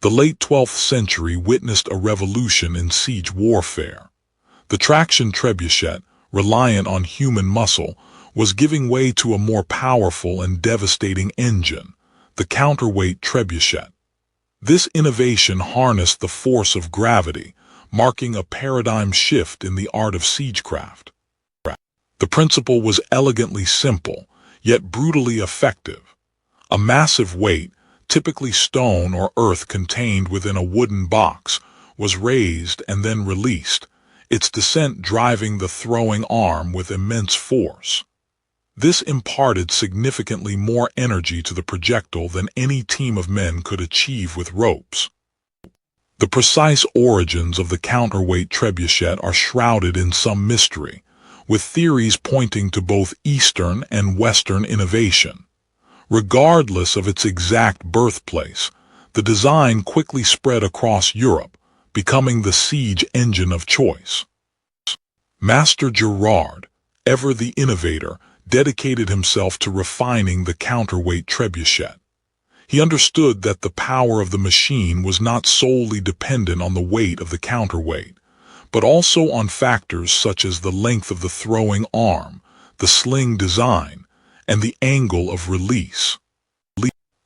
The late 12th century witnessed a revolution in siege warfare. The traction trebuchet, reliant on human muscle, was giving way to a more powerful and devastating engine, the counterweight trebuchet. This innovation harnessed the force of gravity, marking a paradigm shift in the art of siegecraft. The principle was elegantly simple, yet brutally effective. A massive weight, typically stone or earth contained within a wooden box, was raised and then released, its descent driving the throwing arm with immense force. This imparted significantly more energy to the projectile than any team of men could achieve with ropes. The precise origins of the counterweight trebuchet are shrouded in some mystery, with theories pointing to both Eastern and Western innovation. Regardless of its exact birthplace, the design quickly spread across Europe, becoming the siege engine of choice. Master Gerard, ever the innovator, dedicated himself to refining the counterweight trebuchet. He understood that the power of the machine was not solely dependent on the weight of the counterweight, but also on factors such as the length of the throwing arm, the sling design, and the angle of release.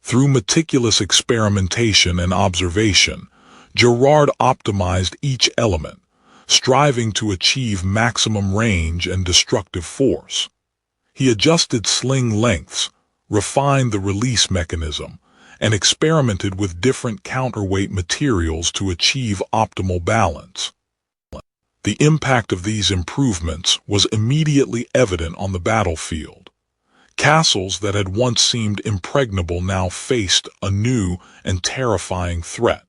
Through meticulous experimentation and observation, Gerard optimized each element, striving to achieve maximum range and destructive force. He adjusted sling lengths, refined the release mechanism, and experimented with different counterweight materials to achieve optimal balance. The impact of these improvements was immediately evident on the battlefield. Castles that had once seemed impregnable now faced a new and terrifying threat.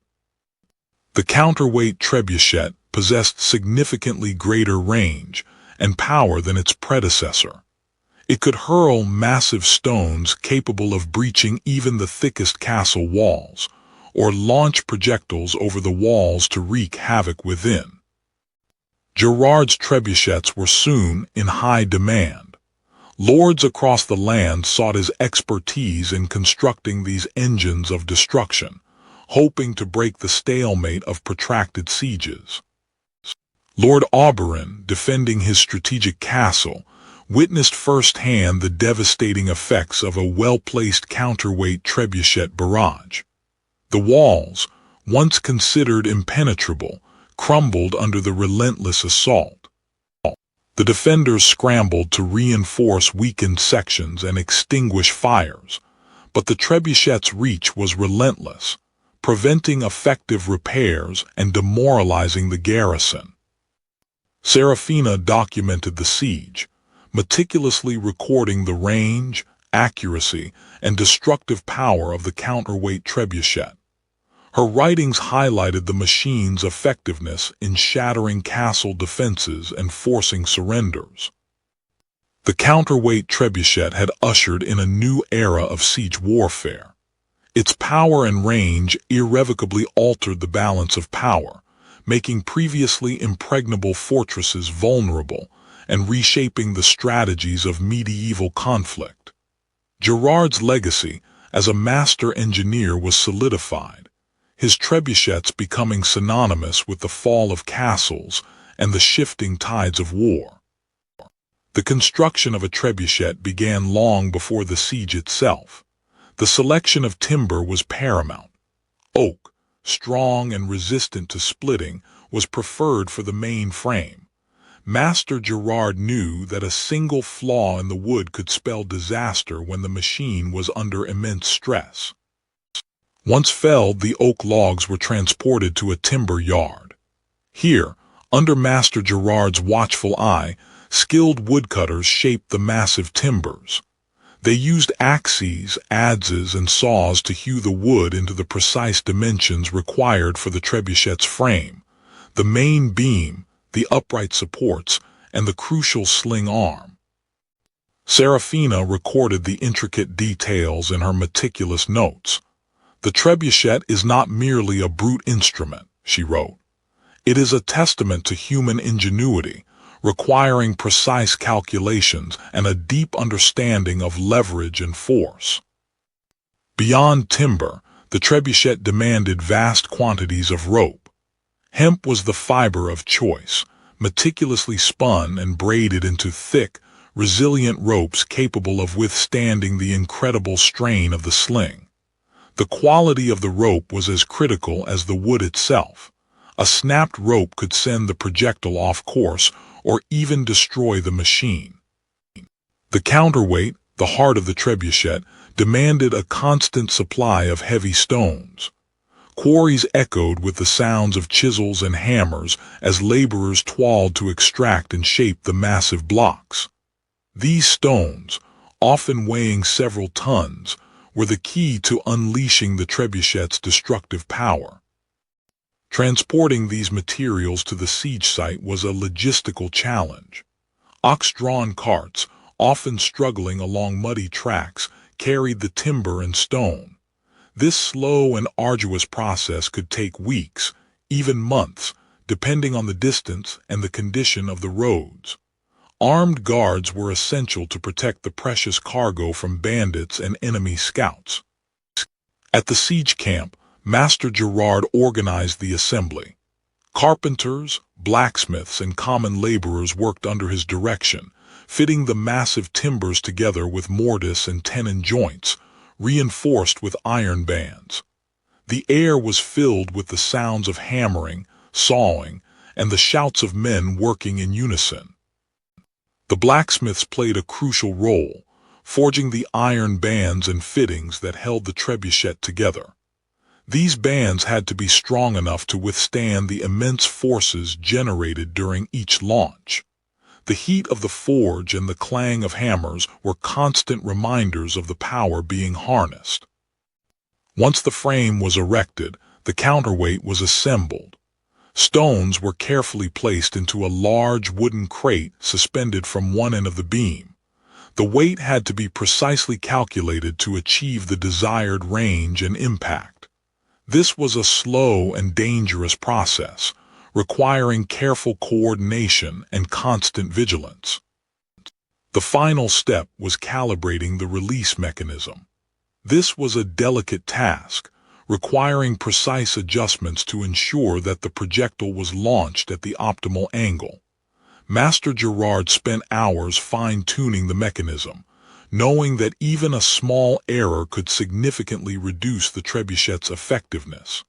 The counterweight trebuchet possessed significantly greater range and power than its predecessor. It could hurl massive stones capable of breaching even the thickest castle walls, or launch projectiles over the walls to wreak havoc within. Gerard's trebuchets were soon in high demand. Lords across the land sought his expertise in constructing these engines of destruction, hoping to break the stalemate of protracted sieges. Lord Auberon, defending his strategic castle, witnessed firsthand the devastating effects of a well-placed counterweight trebuchet barrage. The walls, once considered impenetrable, crumbled under the relentless assault. The defenders scrambled to reinforce weakened sections and extinguish fires, but the trebuchet's reach was relentless, preventing effective repairs and demoralizing the garrison. Serafina documented the siege, meticulously recording the range, accuracy, and destructive power of the counterweight trebuchet. Her writings highlighted the machine's effectiveness in shattering castle defenses and forcing surrenders. The counterweight trebuchet had ushered in a new era of siege warfare. Its power and range irrevocably altered the balance of power, making previously impregnable fortresses vulnerable and reshaping the strategies of medieval conflict. Gerard's legacy as a master engineer was solidified, his trebuchets becoming synonymous with the fall of castles and the shifting tides of war. The construction of a trebuchet began long before the siege itself. The selection of timber was paramount. Oak, strong and resistant to splitting, was preferred for the main frame. Master Gerard knew that a single flaw in the wood could spell disaster when the machine was under immense stress. Once felled, the oak logs were transported to a timber yard. Here, under Master Gerard's watchful eye, skilled woodcutters shaped the massive timbers. They used axes, adzes, and saws to hew the wood into the precise dimensions required for the trebuchet's frame, the main beam, the upright supports, and the crucial sling arm. Serafina recorded the intricate details in her meticulous notes. "The trebuchet is not merely a brute instrument," she wrote. "It is a testament to human ingenuity, requiring precise calculations and a deep understanding of leverage and force." Beyond timber, The trebuchet demanded vast quantities of rope. Hemp was the fiber of choice, meticulously spun and braided into thick, resilient ropes capable of withstanding the incredible strain of the sling. The quality of the rope was as critical as the wood itself. A snapped rope could send the projectile off course or even destroy the machine. The counterweight, the heart of the trebuchet, demanded a constant supply of heavy stones. Quarries echoed with the sounds of chisels and hammers as laborers toiled to extract and shape the massive blocks. These stones, often weighing several tons, were the key to unleashing the trebuchet's destructive power. Transporting these materials to the siege site was a logistical challenge. Ox-drawn carts, often struggling along muddy tracks, carried the timber and stone. This slow and arduous process could take weeks, even months, depending on the distance and the condition of the roads. Armed guards were essential to protect the precious cargo from bandits and enemy scouts. At the siege camp, Master Gerard organized the assembly. Carpenters, blacksmiths, and common laborers worked under his direction, fitting the massive timbers together with mortise and tenon joints, reinforced with iron bands. The air was filled with the sounds of hammering, sawing, and the shouts of men working in unison. The blacksmiths played a crucial role, forging the iron bands and fittings that held the trebuchet together. These bands had to be strong enough to withstand the immense forces generated during each launch. The heat of the forge and the clang of hammers were constant reminders of the power being harnessed. Once the frame was erected, the counterweight was assembled. Stones were carefully placed into a large wooden crate suspended from one end of the beam. The weight had to be precisely calculated to achieve the desired range and impact. This was a slow and dangerous process, requiring careful coordination and constant vigilance. The final step was calibrating the release mechanism. This was a delicate task, requiring precise adjustments to ensure that the projectile was launched at the optimal angle. Master Gerard spent hours fine-tuning the mechanism, knowing that even a small error could significantly reduce the trebuchet's effectiveness.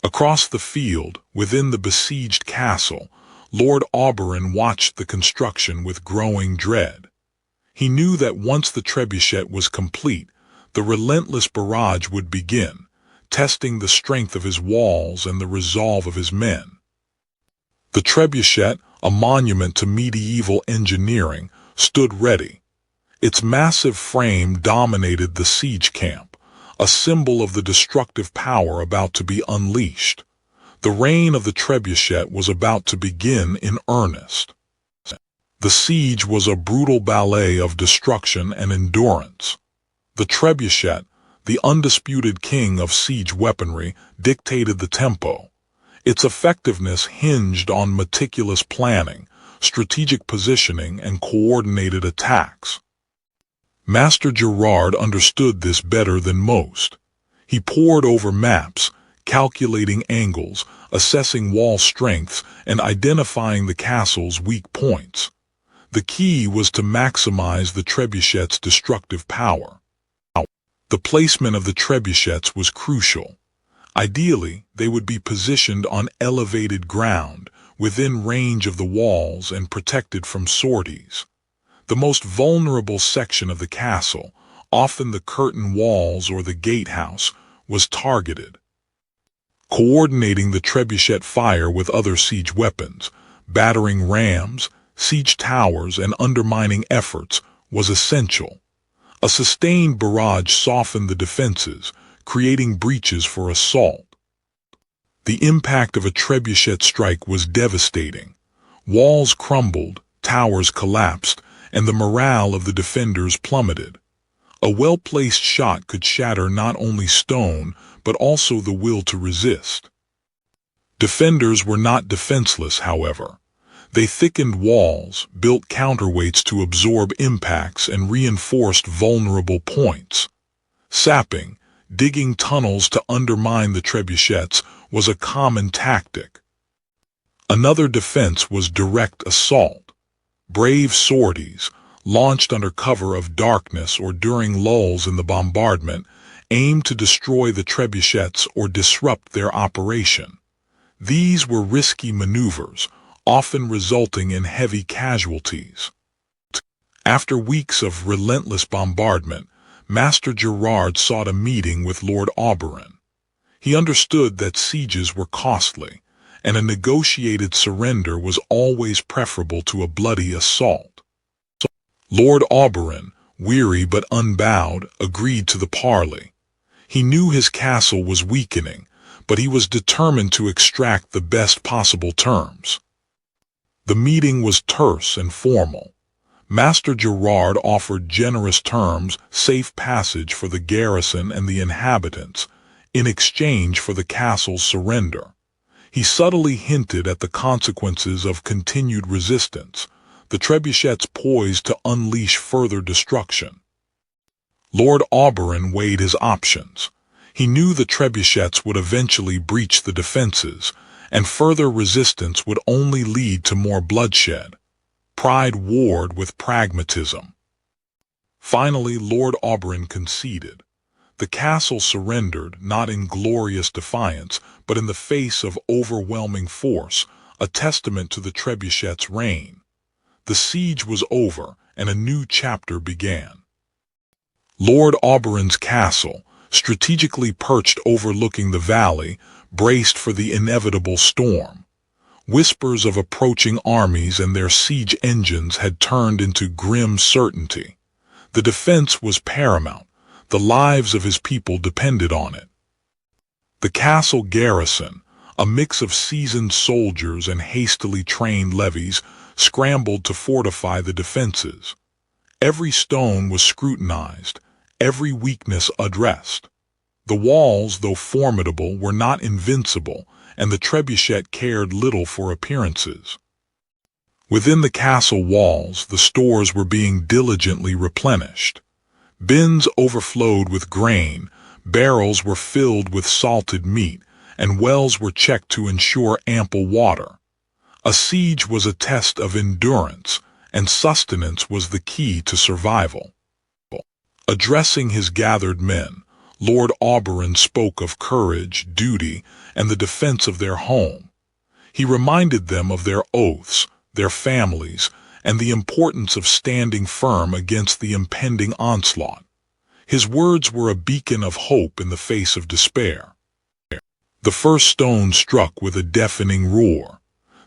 Across the field, within the besieged castle, Lord Auberon watched the construction with growing dread. He knew that once the trebuchet was complete, the relentless barrage would begin, testing the strength of his walls and the resolve of his men. The trebuchet, a monument to medieval engineering, stood ready. Its massive frame dominated the siege camp, a symbol of the destructive power about to be unleashed. The reign of the trebuchet was about to begin in earnest. The siege was a brutal ballet of destruction and endurance. The trebuchet, the undisputed king of siege weaponry, dictated the tempo. Its effectiveness hinged on meticulous planning, strategic positioning, and coordinated attacks. Master Gerard understood this better than most. He pored over maps, calculating angles, assessing wall strengths, and identifying the castle's weak points. The key was to maximize the trebuchet's destructive power. The placement of the trebuchets was crucial. Ideally, they would be positioned on elevated ground, within range of the walls and protected from sorties. The most vulnerable section of the castle, often the curtain walls or the gatehouse, was targeted. Coordinating the trebuchet fire with other siege weapons, battering rams, siege towers, and undermining efforts was essential. A sustained barrage softened the defenses, creating breaches for assault. The impact of a trebuchet strike was devastating. Walls crumbled, towers collapsed, and the morale of the defenders plummeted. A well-placed shot could shatter not only stone, but also the will to resist. Defenders were not defenseless, however. They thickened walls, built counterweights to absorb impacts, and reinforced vulnerable points. Sapping, Digging tunnels to undermine the trebuchets was a common tactic. Another defense was direct assault. Brave sorties, launched under cover of darkness or during lulls in the bombardment, aimed to destroy the trebuchets or disrupt their operation. These were risky maneuvers, often resulting in heavy casualties. After weeks of relentless bombardment, Master Gerard sought a meeting with Lord Auberon. He understood that sieges were costly, and a negotiated surrender was always preferable to a bloody assault. Lord Auberon, weary but unbowed, agreed to the parley. He knew his castle was weakening, but he was determined to extract the best possible terms. The meeting was terse and formal. Master Gerard offered generous terms, safe passage for the garrison and the inhabitants, in exchange for the castle's surrender. He subtly hinted at the consequences of continued resistance, the trebuchets poised to unleash further destruction. Lord Auberon weighed his options. He knew the trebuchets would eventually breach the defenses, and further resistance would only lead to more bloodshed. Pride warred with pragmatism. Finally, Lord Auberon conceded. The castle surrendered, not in glorious defiance, but in the face of overwhelming force, a testament to the trebuchets' reign. The siege was over, and a new chapter began. Lord Auberon's castle, strategically perched overlooking the valley, braced for the inevitable storm. Whispers of approaching armies and their siege engines had turned into grim certainty. The defense was paramount. The lives of his people depended on it. The castle garrison, a mix of seasoned soldiers and hastily trained levies, scrambled to fortify the defenses. Every stone was scrutinized, every weakness addressed. The walls, though formidable, were not invincible, and the trebuchet cared little for appearances. Within the castle walls, the stores were being diligently replenished. Bins overflowed with grain, barrels were filled with salted meat, and wells were checked to ensure ample water. A siege was a test of endurance, and sustenance was the key to survival. Addressing his gathered men, Lord Auberon spoke of courage, duty, and the defense of their home. He reminded them of their oaths, their families, and the importance of standing firm against the impending onslaught. His words were a beacon of hope in the face of despair. The first stone struck with a deafening roar.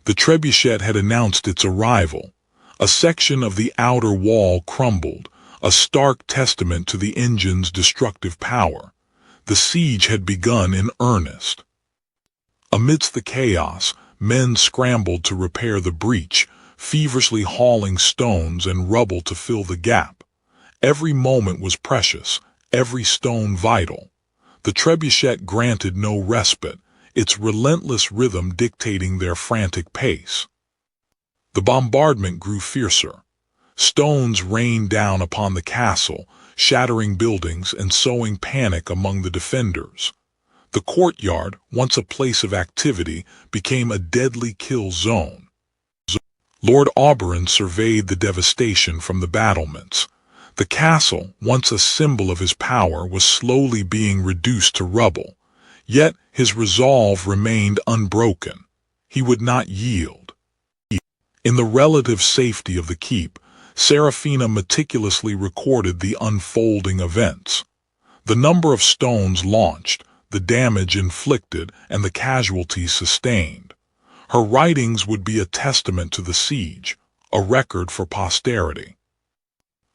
The trebuchet had announced its arrival. A section of the outer wall crumbled, a stark testament to the engine's destructive power. The siege had begun in earnest. Amidst the chaos, men scrambled to repair the breach, feverishly hauling stones and rubble to fill the gap. Every moment was precious, every stone vital. The trebuchet granted no respite, its relentless rhythm dictating their frantic pace. The bombardment grew fiercer. Stones rained down upon the castle, shattering buildings and sowing panic among the defenders. The courtyard, once a place of activity, became a deadly kill zone. Lord Auberon surveyed the devastation from the battlements. The castle, once a symbol of his power, was slowly being reduced to rubble. Yet his resolve remained unbroken. He would not yield. In the relative safety of the keep, Serafina meticulously recorded the unfolding events. The number of stones launched, the damage inflicted, and the casualties sustained. Her writings would be a testament to the siege, a record for posterity.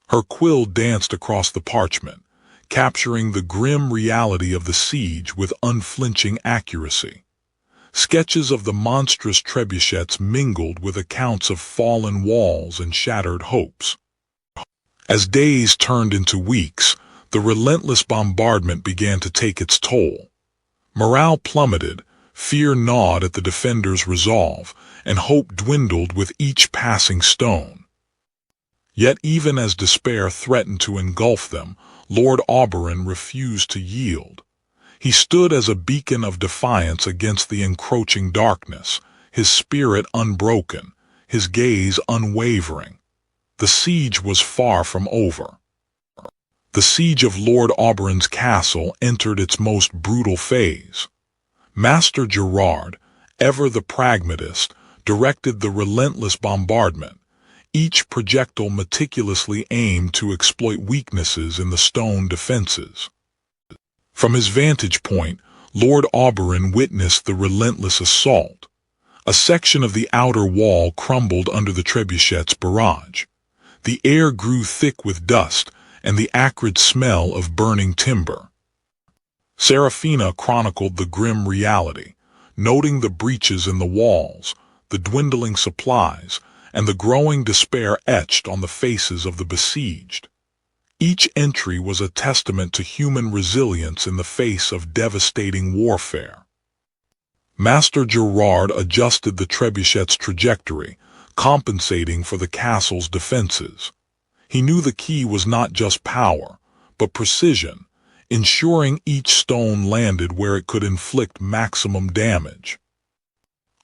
Her quill danced across the parchment, capturing the grim reality of the siege with unflinching accuracy. Sketches of the monstrous trebuchets mingled with accounts of fallen walls and shattered hopes. As days turned into weeks, the relentless bombardment began to take its toll. Morale plummeted, fear gnawed at the defenders' resolve, and hope dwindled with each passing stone. Yet even as despair threatened to engulf them, Lord Auberon refused to yield. He stood as a beacon of defiance against the encroaching darkness, his spirit unbroken, his gaze unwavering. The siege was far from over. The siege of Lord Auberon's castle entered its most brutal phase. Master Gerard, ever the pragmatist, directed the relentless bombardment, each projectile meticulously aimed to exploit weaknesses in the stone defenses. From his vantage point, Lord Auberon witnessed the relentless assault. A section of the outer wall crumbled under the Trebuchets' barrage. The air grew thick with dust and the acrid smell of burning timber. Serafina chronicled the grim reality, noting the breaches in the walls, the dwindling supplies, and the growing despair etched on the faces of the besieged. Each entry was a testament to human resilience in the face of devastating warfare. Master Gerard adjusted the Trebuchets' trajectory, compensating for the castle's defenses. He knew the key was not just power, but precision, ensuring each stone landed where it could inflict maximum damage.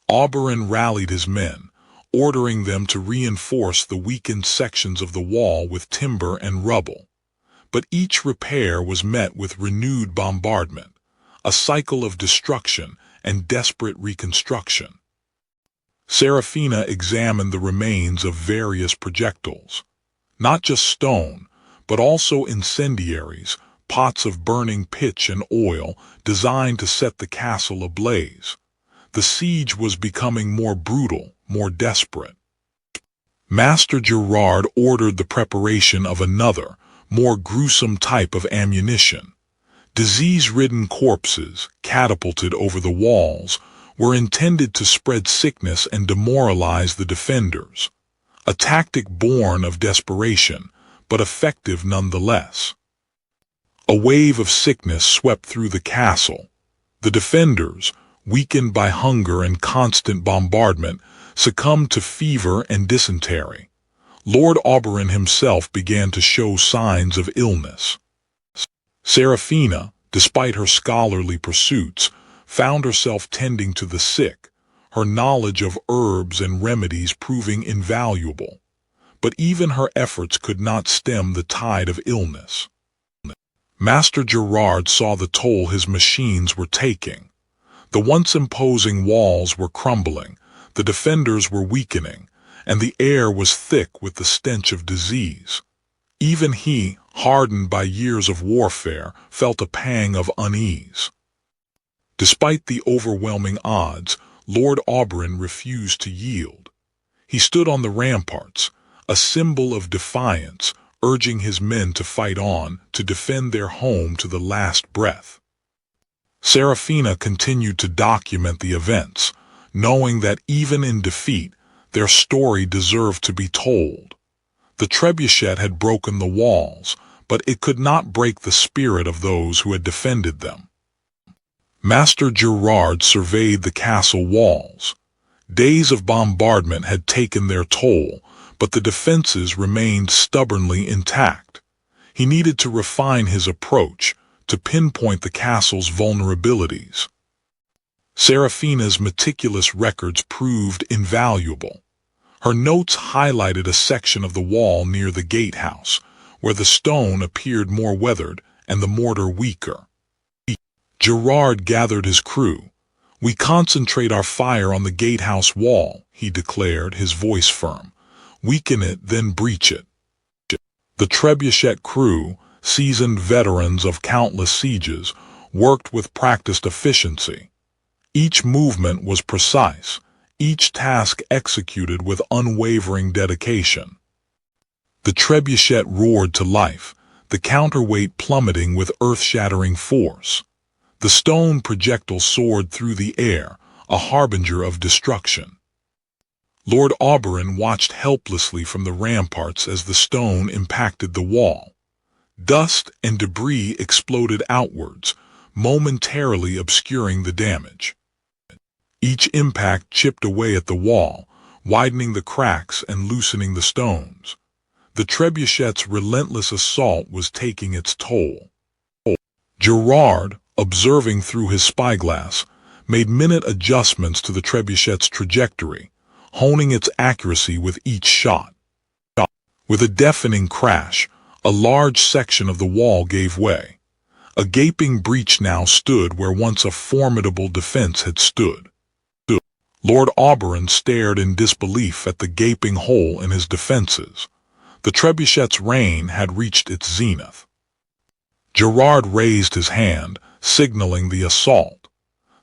Auberon rallied his men, ordering them to reinforce the weakened sections of the wall with timber and rubble. But each repair was met with renewed bombardment, a cycle of destruction and desperate reconstruction. Serafina examined the remains of various projectiles, not just stone, but also incendiaries, pots of burning pitch and oil designed to set the castle ablaze. The siege was becoming more brutal, more desperate. Master Gerard ordered the preparation of another, more gruesome type of ammunition. Disease-ridden corpses, catapulted over the walls, were intended to spread sickness and demoralize the defenders. A tactic born of desperation, but effective nonetheless. A wave of sickness swept through the castle. The defenders, weakened by hunger and constant bombardment, succumbed to fever and dysentery. Lord Auberon himself began to show signs of illness. Serafina, despite her scholarly pursuits, found herself tending to the sick, her knowledge of herbs and remedies proving invaluable. But even her efforts could not stem the tide of illness. Master Gerard saw the toll his machines were taking. The once imposing walls were crumbling, the defenders were weakening, and the air was thick with the stench of disease. Even he, hardened by years of warfare, felt a pang of unease. Despite the overwhelming odds, Lord Auberon refused to yield. He stood on the ramparts, a symbol of defiance, urging his men to fight on, to defend their home to the last breath. Serafina continued to document the events, knowing that even in defeat, their story deserved to be told. The trebuchet had broken the walls, but it could not break the spirit of those who had defended them. Master Gerard surveyed the castle walls. Days of bombardment had taken their toll, but the defenses remained stubbornly intact. He needed to refine his approach, to pinpoint the castle's vulnerabilities. Serafina's meticulous records proved invaluable. Her notes highlighted a section of the wall near the gatehouse, where the stone appeared more weathered and the mortar weaker. Gerard gathered his crew. "We concentrate our fire on the gatehouse wall," he declared, his voice firm. "Weaken it, then breach it." The trebuchet crew, seasoned veterans of countless sieges, worked with practiced efficiency. Each movement was precise, each task executed with unwavering dedication. The trebuchet roared to life, the counterweight plummeting with earth-shattering force. The stone projectile soared through the air, a harbinger of destruction. Lord Auberon watched helplessly from the ramparts as the stone impacted the wall. Dust and debris exploded outwards, momentarily obscuring the damage. Each impact chipped away at the wall, widening the cracks and loosening the stones. The Trebuchets' relentless assault was taking its toll. Gerard, observing through his spyglass, made minute adjustments to the Trebuchet's trajectory, honing its accuracy with each shot. With a deafening crash, a large section of the wall gave way. A gaping breach now stood where once a formidable defense had stood. Lord Auberon stared in disbelief at the gaping hole in his defenses. The Trebuchet's reign had reached its zenith. Gerard raised his hand, signaling the assault.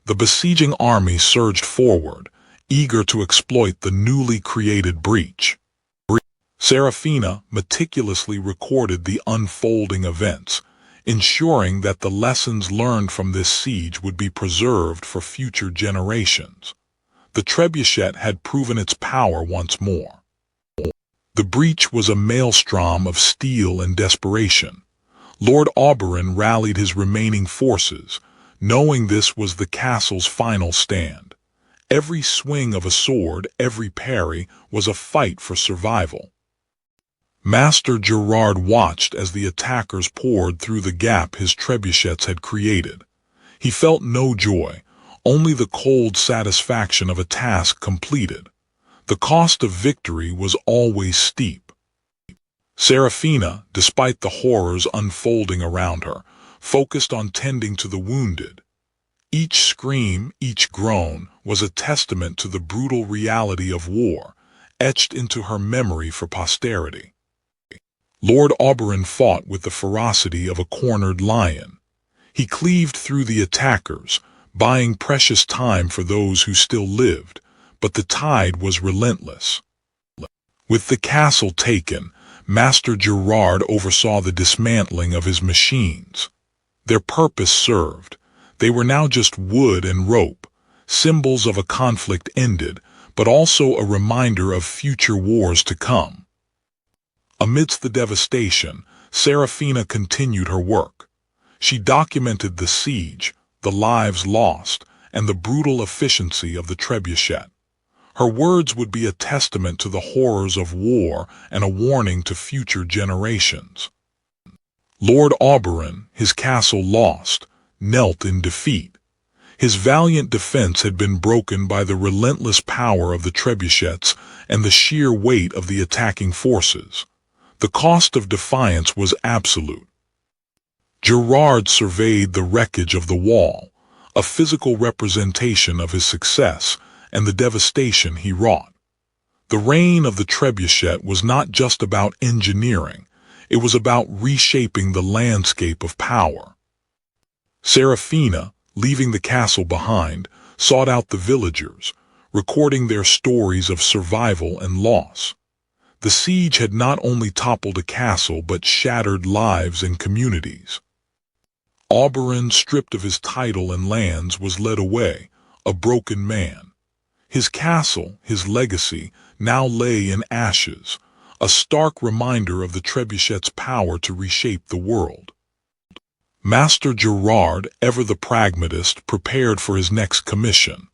The besieging army surged forward, eager to exploit the newly created breach. Serafina meticulously recorded the unfolding events, ensuring that the lessons learned from this siege would be preserved for future generations. The Trebuchet had proven its power once more. The breach was a maelstrom of steel and desperation. Lord Auberon rallied his remaining forces, knowing this was the castle's final stand. Every swing of a sword, every parry, was a fight for survival. Master Gerard watched as the attackers poured through the gap his trebuchets had created. He felt no joy, only the cold satisfaction of a task completed. The cost of victory was always steep. Serafina, despite the horrors unfolding around her, focused on tending to the wounded. Each scream, each groan, was a testament to the brutal reality of war, etched into her memory for posterity. Lord Auberon fought with the ferocity of a cornered lion. He cleaved through the attackers, buying precious time for those who still lived, but the tide was relentless. With the castle taken, Master Gerard oversaw the dismantling of his machines. Their purpose served. They were now just wood and rope, symbols of a conflict ended, but also a reminder of future wars to come. Amidst the devastation, Serafina continued her work. She documented the siege, the lives lost, and the brutal efficiency of the trebuchet. Her words would be a testament to the horrors of war and a warning to future generations. Lord Auberon, his castle lost, knelt in defeat. His valiant defense had been broken by the relentless power of the trebuchets and the sheer weight of the attacking forces. The cost of defiance was absolute. Gerard surveyed the wreckage of the wall, a physical representation of his success and the devastation he wrought. The reign of the trebuchet was not just about engineering, it was about reshaping the landscape of power. Serafina, leaving the castle behind, sought out the villagers, recording their stories of survival and loss. The siege had not only toppled a castle but shattered lives and communities. Auberon, stripped of his title and lands, was led away, a broken man. His castle, his legacy, now lay in ashes, a stark reminder of the trebuchet's power to reshape the world. Master Gerard, ever the pragmatist, prepared for his next commission.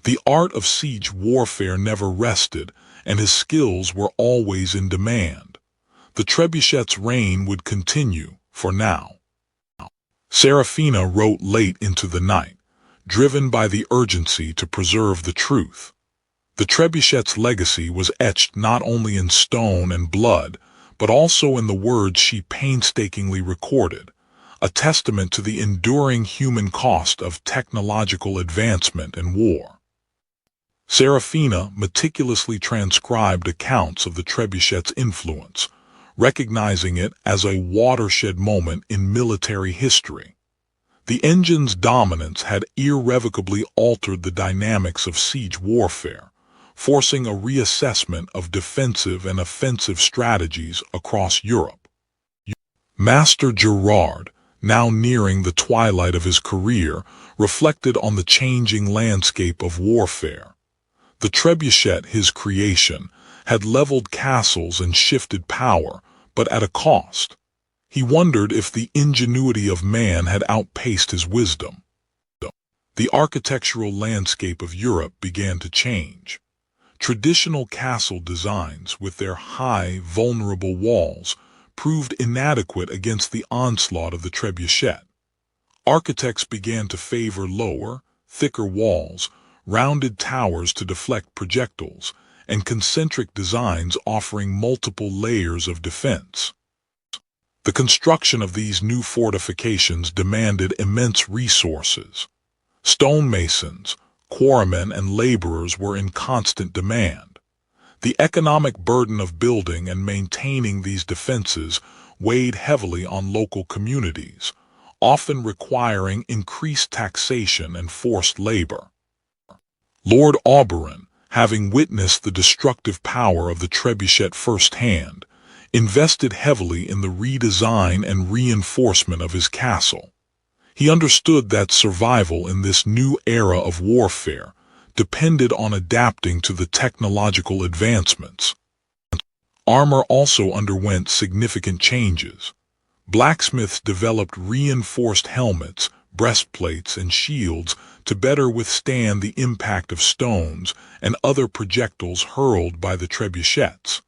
The art of siege warfare never rested, and his skills were always in demand. The trebuchet's reign would continue, for now. Serafina wrote late into the night, driven by the urgency to preserve the truth. The trebuchet's legacy was etched not only in stone and blood, but also in the words she painstakingly recorded, a testament to the enduring human cost of technological advancement and war. Serafina meticulously transcribed accounts of the trebuchet's influence, recognizing it as a watershed moment in military history. The engine's dominance had irrevocably altered the dynamics of siege warfare, forcing a reassessment of defensive and offensive strategies across Europe. Master Gerard, now nearing the twilight of his career, reflected on the changing landscape of warfare. The trebuchet, his creation, had leveled castles and shifted power, but at a cost. He wondered if the ingenuity of man had outpaced his wisdom. The architectural landscape of Europe began to change. Traditional castle designs, with their high, vulnerable walls, proved inadequate against the onslaught of the trebuchet. Architects began to favor lower, thicker walls, rounded towers to deflect projectiles, and concentric designs offering multiple layers of defense. The construction of these new fortifications demanded immense resources. Stonemasons, quarrymen, and laborers were in constant demand. The economic burden of building and maintaining these defenses weighed heavily on local communities, often requiring increased taxation and forced labor. Lord Auberon, having witnessed the destructive power of the trebuchet firsthand, invested heavily in the redesign and reinforcement of his castle. He understood that survival in this new era of warfare depended on adapting to the technological advancements. Armor also underwent significant changes. Blacksmiths developed reinforced helmets, breastplates, and shields to better withstand the impact of stones and other projectiles hurled by the trebuchets.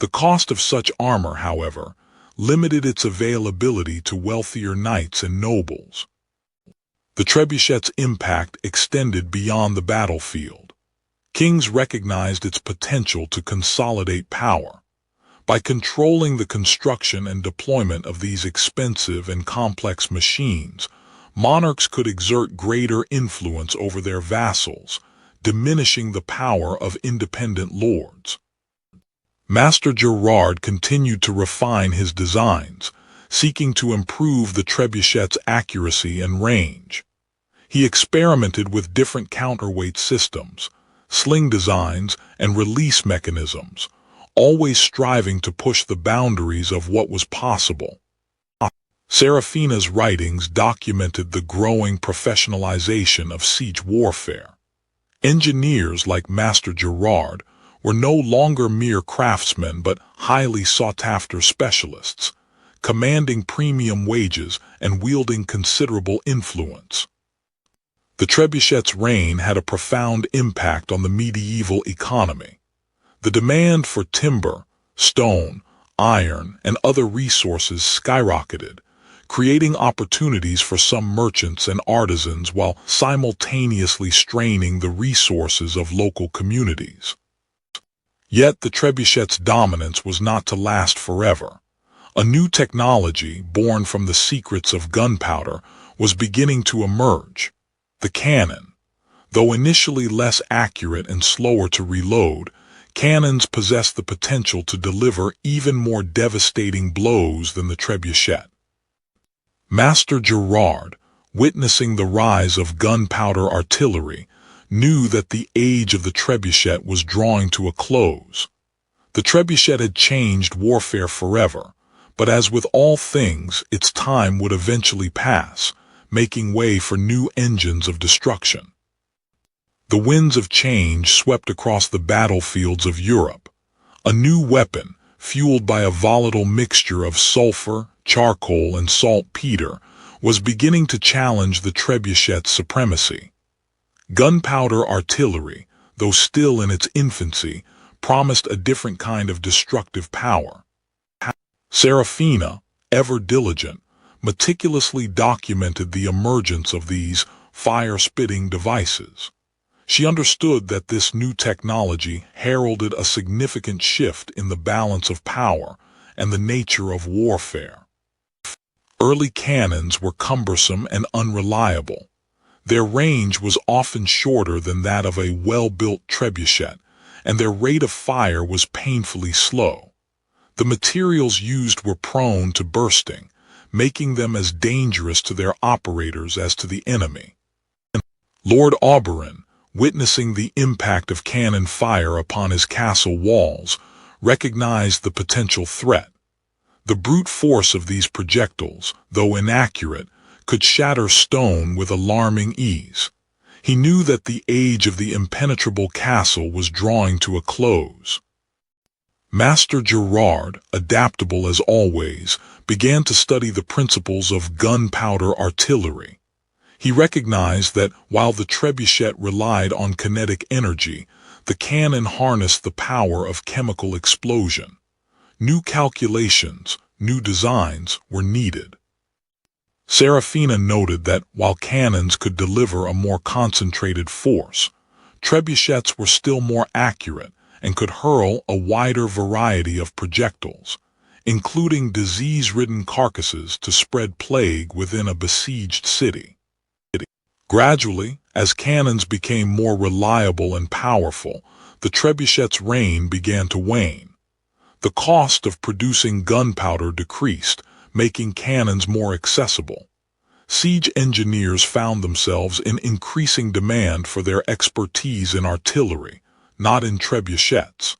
The cost of such armor, however, limited its availability to wealthier knights and nobles. The trebuchet's impact extended beyond the battlefield. Kings recognized its potential to consolidate power. By controlling the construction and deployment of these expensive and complex machines, monarchs could exert greater influence over their vassals, diminishing the power of independent lords. Master Gerard continued to refine his designs, seeking to improve the trebuchet's accuracy and range. He experimented with different counterweight systems, sling designs, and release mechanisms, always striving to push the boundaries of what was possible. Serafina's writings documented the growing professionalization of siege warfare. Engineers like Master Gerard were no longer mere craftsmen but highly sought-after specialists, commanding premium wages and wielding considerable influence. The trebuchet's reign had a profound impact on the medieval economy. The demand for timber, stone, iron, and other resources skyrocketed, creating opportunities for some merchants and artisans while simultaneously straining the resources of local communities. Yet the trebuchet's dominance was not to last forever. A new technology, born from the secrets of gunpowder, was beginning to emerge. The cannon. Though initially less accurate and slower to reload, cannons possessed the potential to deliver even more devastating blows than the trebuchet. Master Gerard, witnessing the rise of gunpowder artillery, knew that the age of the trebuchet was drawing to a close. The trebuchet had changed warfare forever, but as with all things, its time would eventually pass, making way for new engines of destruction. The winds of change swept across the battlefields of Europe. A new weapon, fueled by a volatile mixture of sulfur, charcoal, and saltpeter, was beginning to challenge the trebuchet's supremacy. Gunpowder artillery, though still in its infancy, promised a different kind of destructive power. Serafina, ever diligent, meticulously documented the emergence of these fire-spitting devices. She understood that this new technology heralded a significant shift in the balance of power and the nature of warfare. Early cannons were cumbersome and unreliable. Their range was often shorter than that of a well-built trebuchet, and their rate of fire was painfully slow. The materials used were prone to bursting, making them as dangerous to their operators as to the enemy. Lord Auberon, witnessing the impact of cannon fire upon his castle walls, recognized the potential threat. The brute force of these projectiles, though inaccurate, could shatter stone with alarming ease. He knew that the age of the impenetrable castle was drawing to a close. Master Gerard, adaptable as always, began to study the principles of gunpowder artillery. He recognized that while the trebuchet relied on kinetic energy, The cannon harnessed the power of chemical explosion. New calculations, new designs were needed. Serafina noted that while cannons could deliver a more concentrated force, trebuchets were still more accurate and could hurl a wider variety of projectiles, including disease-ridden carcasses to spread plague within a besieged city. Gradually, as cannons became more reliable and powerful, the trebuchet's reign began to wane. The cost of producing gunpowder decreased, making cannons more accessible. Siege engineers found themselves in increasing demand for their expertise in artillery, not in trebuchets.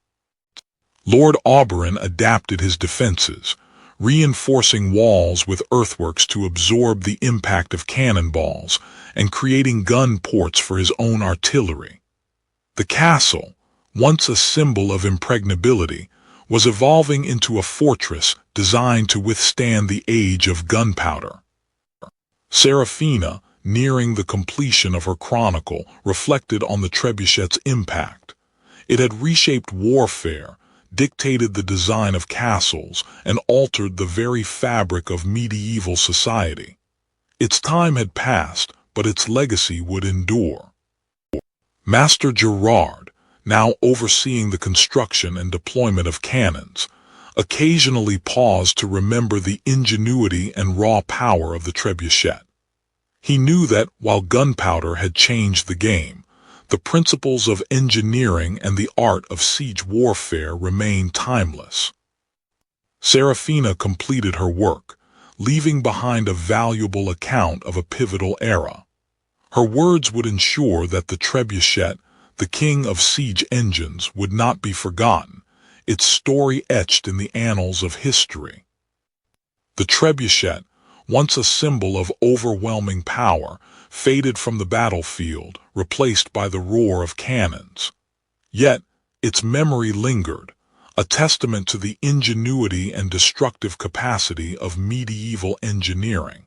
Lord Auberon adapted his defenses, reinforcing walls with earthworks to absorb the impact of cannonballs and creating gun ports for his own artillery. The castle, once a symbol of impregnability, was evolving into a fortress designed to withstand the age of gunpowder. Serafina, nearing the completion of her chronicle, reflected on the trebuchet's impact. It had reshaped warfare, dictated the design of castles, and altered the very fabric of medieval society. Its time had passed, but its legacy would endure. Master Gerard, now overseeing the construction and deployment of cannons, occasionally paused to remember the ingenuity and raw power of the trebuchet. He knew that, while gunpowder had changed the game, the principles of engineering and the art of siege warfare remained timeless. Serafina completed her work, leaving behind a valuable account of a pivotal era. Her words would ensure that the trebuchet, the king of siege engines, would not be forgotten, its story etched in the annals of history. The trebuchet, once a symbol of overwhelming power, faded from the battlefield, replaced by the roar of cannons. Yet, its memory lingered, a testament to the ingenuity and destructive capacity of medieval engineering.